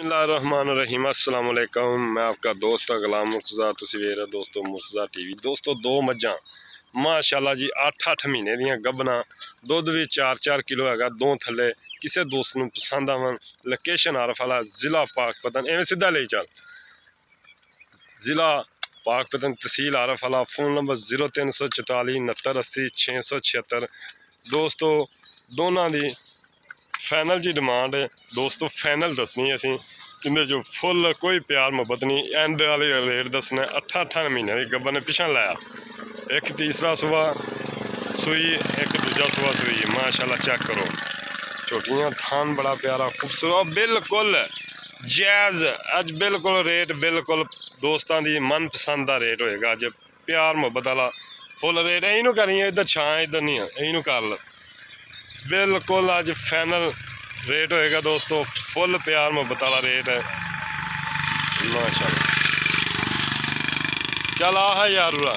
बिस्मिल्लाहिर्रहमानिर्रहीम अस्सलाम वालेकुम। मैं आपका दोस्त गुलाम मुर्तज़ा, तुसीं वेख रहे हो दोस्तों मुर्तज़ा टीवी। दोस्तों दो मज्जां माशाअल्लाह जी 8-8 महीने दियां गब्बनां, दुध भी 4-4 किलो हैगा दो थल्ले। किसी दोस्त नूं पसंद आवन लोकेशन आरफ वाला ज़िला पाकपतन, एवें सीधा ले चल, ज़िला पाकपतन तहसील आरफ वाला। Phone number 0344 69 80 676। दोस्तों दोनों दी फाइनल जी डिमांड है दोस्तों, फाइनल दसनी असी इंदे जो फुल कोई प्यार मुहब्बत नहीं। एंड वाले रेट दसना 8-8 महीने की गब्बन ने पिछा लाया। एक तीसरा सुबह सुई, एक दूजा सुबह सुई। माशाल्लाह चेक करो छोटियां, थान बड़ा प्यारा खूबसूरत, बिल्कुल जायज़। अज बिल्कुल रेट बिल्कुल दोस्तों की मनपसंद का रेट होएगा। अज प्यार मुहब्बत वाला फुल रेट। इनू करिए इधर छां, इधर नहीं इनू कर ल, बिल्कुल अज फाइनल रेट होएगा दोस्तों। फुल प्यार मुहब्बत वाला रेट है माशाल्लाह। चल आ है यार उरा।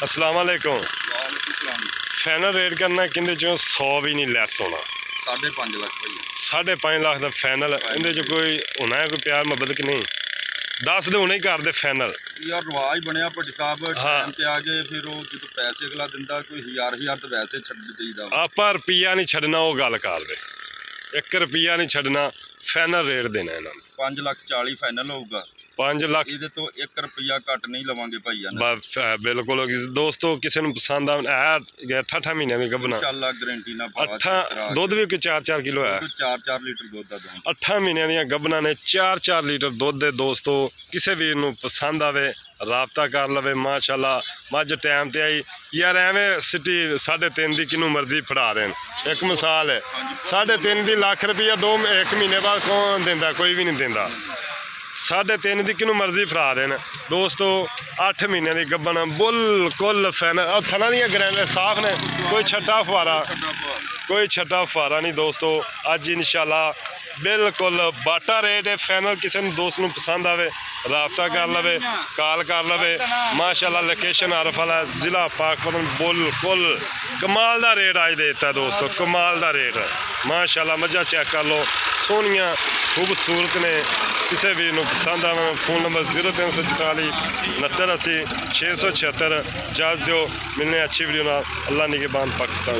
अस्सलाम वालेकुम। फाइनल रेट करना किंदे चो 100 भी नहीं लैस होना। 5.5 लाख भाई, 5.5 लाख का फाइनल। इंदे चो कोई होना है कोई प्यार मुहब्बत कि नहीं? दस दे हुणे कर दे फाइनल यार रिवाज बनया भट्टी साहब। हाँ। टाइम ते आ गए फिर वो जो पैसे अगला दिंदा कोई 1000 तो वैसे छड्ड दईदा। आप रुपया नहीं छड़ना, वो गल कर दे। 1 रुपया नहीं छड़ना, फाइनल रेट देना इन्होंने। 5,40,000 फाइनल होगा। 5 लाख ਇਹਦੇ ਤੋਂ 1 ਰੁਪਿਆ ਘੱਟ नहीं ਲਵਾਂਗੇ ਭਾਈਆਂ ਨੇ। बस बिल्कुल दोस्तों किसी ने पसंद आ 8 महीने में गबना इंशाल्लाह गारंटी ना पावा। 8 दुध भी कोई 4-4 किलो है। 4-4 लीटर ਦੁੱਧ ਦਾ ਦੋ। 8 महीने ਦੀਆਂ गबना ने 4-4 लीटर दुध दे। दोस्तों किसी वीर नूं पसंद आवे राबता कर लवे। माशाल्लाह मझ टाइम ते आई यार, एवें सिटी 3.5 की किनू मर्जी फड़ा रहे हैं। एक मिसाल है 3.5 की लाख रुपया 1 महीने बाद कौन देंदा? कोई भी नहीं देंदा। 3.5 की किनू मर्जी फड़ा रहे हैं दोस्तों। 8 महीने की गब्बन बिल्कुल फाइनल। थना दियां ग्रैंड साफ ने, कोई छट्टा फुआरा, कोई छट्टा फुआरा नहीं दोस्तों। अज इंशाल्लाह बिल्कुल बाटा रेट है फाइनल। किसी दोस्त नूं पसंद आवे राबता कर लवे, कॉल कर लवे। माशाल्लाह लोकेशन आरफ वाला ज़िला पाकपतन। बिल्कुल कमाल का रेट अज देता है दोस्तों, कमाल का रेट है माशाल्लाह। मज्जा चेक कर लो, सोहनियां खूबसूरत ने। किसी भी नूं पसंद आवे फ़ोन नंबर 0344 69 80 676। इजाज़त दो, मिलने अच्छी वीडियो नाल। अल्लाह निगहबान पाकिस्तान।